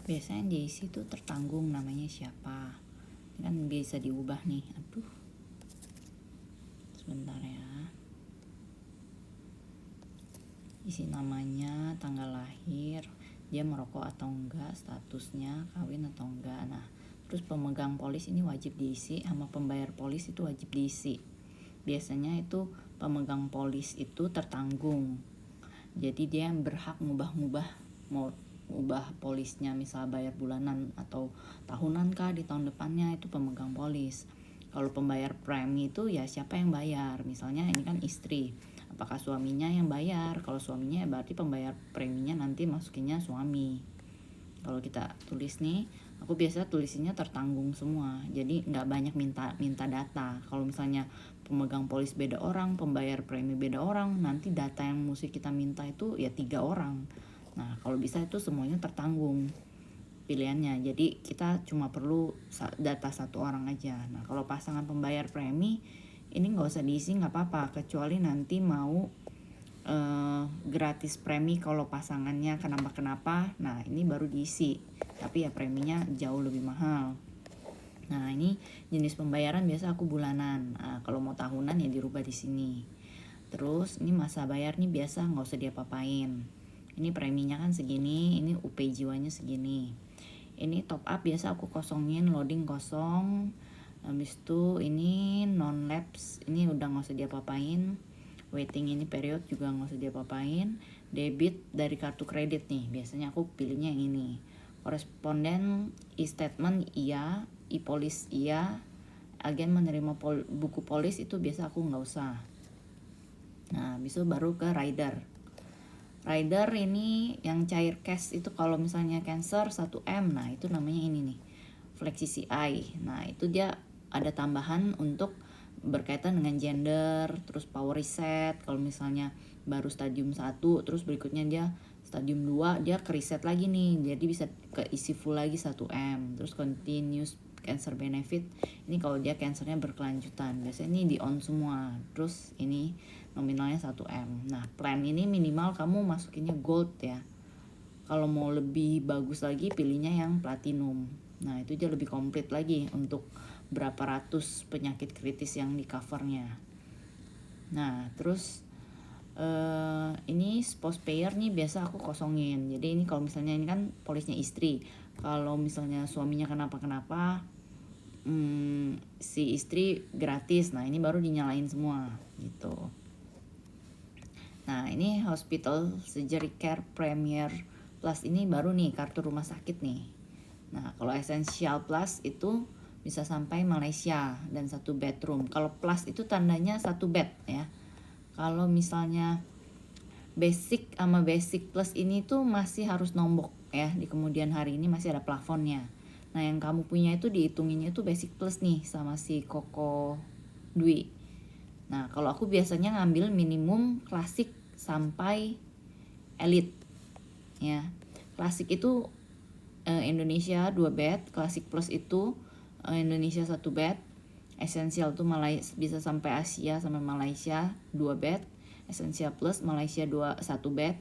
Biasanya JC itu tertanggung namanya siapa. Ini kan bisa diubah nih. Aduh. Sebentar ya. Isi namanya, tanggal lahir, dia merokok atau enggak, statusnya, kawin atau enggak. Nah, terus pemegang polis ini wajib diisi, sama pembayar polis itu wajib diisi. Biasanya itu pemegang polis itu tertanggung. Jadi dia yang berhak ngubah-ngubah, mau ubah polisnya misal bayar bulanan atau tahunan kah di tahun depannya, itu pemegang polis. Kalau pembayar premi itu ya siapa yang bayar, misalnya ini kan istri, apakah suaminya yang bayar. Kalau suaminya ya berarti pembayar preminya nanti masukinnya suami. Kalau kita tulis nih, aku biasa tulisinnya tertanggung semua, jadi nggak banyak minta data. Kalau misalnya pemegang polis beda orang, pembayar premi beda orang, nanti data yang mesti kita minta itu ya 3 orang. Nah kalau bisa itu semuanya tertanggung pilihannya, jadi kita cuma perlu data 1 orang aja. Nah kalau pasangan pembayar premi ini nggak usah diisi, nggak apa-apa, kecuali nanti mau gratis premi kalau pasangannya kenapa-kenapa, nah ini baru diisi, tapi ya preminya jauh lebih mahal. Nah ini jenis pembayaran biasa aku bulanan. Nah, kalau mau tahunan ya dirubah di sini. Terus ini masa bayar nih biasa nggak usah diapa-apain. Ini preminya kan segini, ini UP jiwanya segini. Ini top up biasa aku kosongin, loading kosong. Habis itu ini non lapse, ini udah nggak usah diapa-apain. Waiting ini period juga nggak usah diapa-apain. Debit dari kartu kredit nih, biasanya aku pilihnya yang ini. Koresponden e-statement iya, e-polis iya. Agen menerima buku polis itu biasa aku nggak usah. Nah, bisa baru ke rider. Rider ini yang cair cash itu kalau misalnya cancer 1M, nah itu namanya ini nih, Flexi CI. Nah itu dia ada tambahan untuk berkaitan dengan gender, terus power reset. Kalau misalnya baru stadium 1, terus berikutnya dia stadium 2, dia ke reset lagi nih, jadi bisa keisi full lagi 1M. Terus continuous cancer benefit, ini kalau dia cancernya berkelanjutan, biasanya ini di on semua. Terus ini nominalnya 1M. Nah plan ini minimal kamu masukinnya gold ya. Kalau mau lebih bagus lagi pilihnya yang platinum. Nah itu aja lebih komplit lagi untuk berapa ratus penyakit kritis yang di covernya. Nah terus ini spouse payer nih biasa aku kosongin. Jadi ini kalau misalnya ini kan polisnya istri, kalau misalnya suaminya kenapa-kenapa, si istri gratis. Nah ini baru dinyalain semua gitu. Nah ini hospital surgery care premier plus ini baru nih kartu rumah sakit nih. Nah kalau essential plus itu bisa sampai Malaysia dan 1 bedroom. Kalau plus itu tandanya 1 bed ya. Kalau misalnya basic sama basic plus ini tuh masih harus nombok ya, di kemudian hari ini masih ada plafonnya. Nah yang kamu punya itu dihitunginnya itu basic plus nih sama si Koko Dwi. Nah kalau aku biasanya ngambil minimum klasik sampai elite ya. Klasik itu Indonesia 2 bed, klasik plus itu Indonesia 1 bed, esensial tuh bisa sampai Asia sampai Malaysia 2 bed, esensial plus Malaysia 1 bed,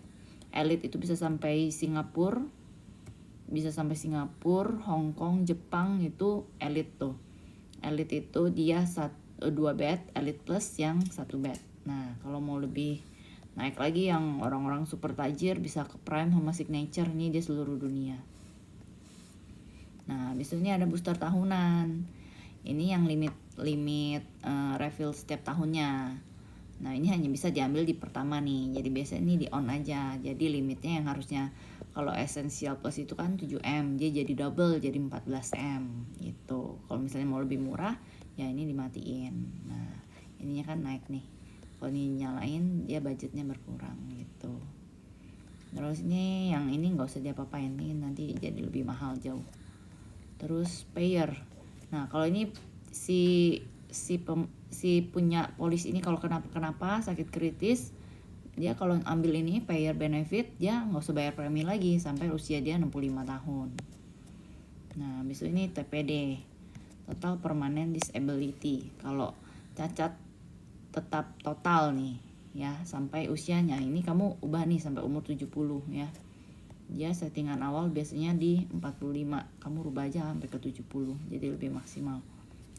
elite itu bisa sampai Singapura, Hong Kong, Jepang itu elite tuh. Elite itu dia 2 bed, elite plus yang 1 bed. Nah kalau mau lebih naik lagi yang orang-orang super tajir bisa ke prime sama signature, ini dia seluruh dunia. Nah biasanya ada booster tahunan, ini yang limit refill setiap tahunnya. Nah ini hanya bisa diambil di pertama nih, jadi biasanya ini di on aja. Jadi limitnya yang harusnya kalau essential plus itu kan 7M, dia jadi double jadi 14M gitu. Kalau misalnya mau lebih murah ya ini dimatiin. Nah ininya kan naik nih, kalau ini nyalain dia budgetnya berkurang gitu. Terus ini yang ini nggak usah diapa-apain nih, nanti jadi lebih mahal jauh. Terus payer, nah kalau ini si punya polis ini kalau kenapa sakit kritis, dia kalau ambil ini payer benefit dia nggak usah bayar premi lagi sampai usia dia 65 tahun. Nah habis itu ini TPD, total permanent disability, kalau cacat tetap total nih ya sampai usianya, ini kamu ubah nih sampai umur 70 ya, Dia settingan awal biasanya di 45, kamu rubah aja sampai ke 70, jadi lebih maksimal.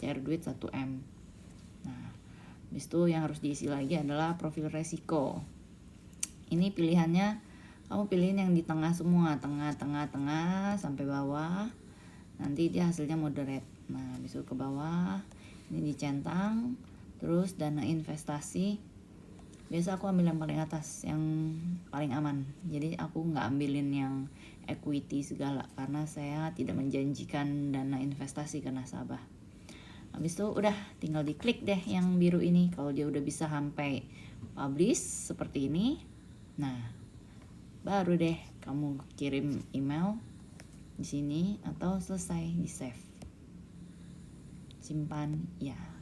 Cair duit 1M. Nah, habis itu yang harus diisi lagi adalah profil resiko. Ini pilihannya kamu pilihin yang di tengah semua, tengah sampai bawah. Nanti dia hasilnya moderate. Nah, habis itu ke bawah, ini dicentang, terus dana investasi. Biasa aku ambil yang paling atas, yang paling aman. Jadi aku nggak ambilin yang equity segala, karena saya tidak menjanjikan dana investasi ke nasabah. Habis itu udah tinggal diklik deh yang biru ini. Kalau dia udah bisa sampai publish seperti ini, nah baru deh kamu kirim email di sini atau selesai di save, simpan ya.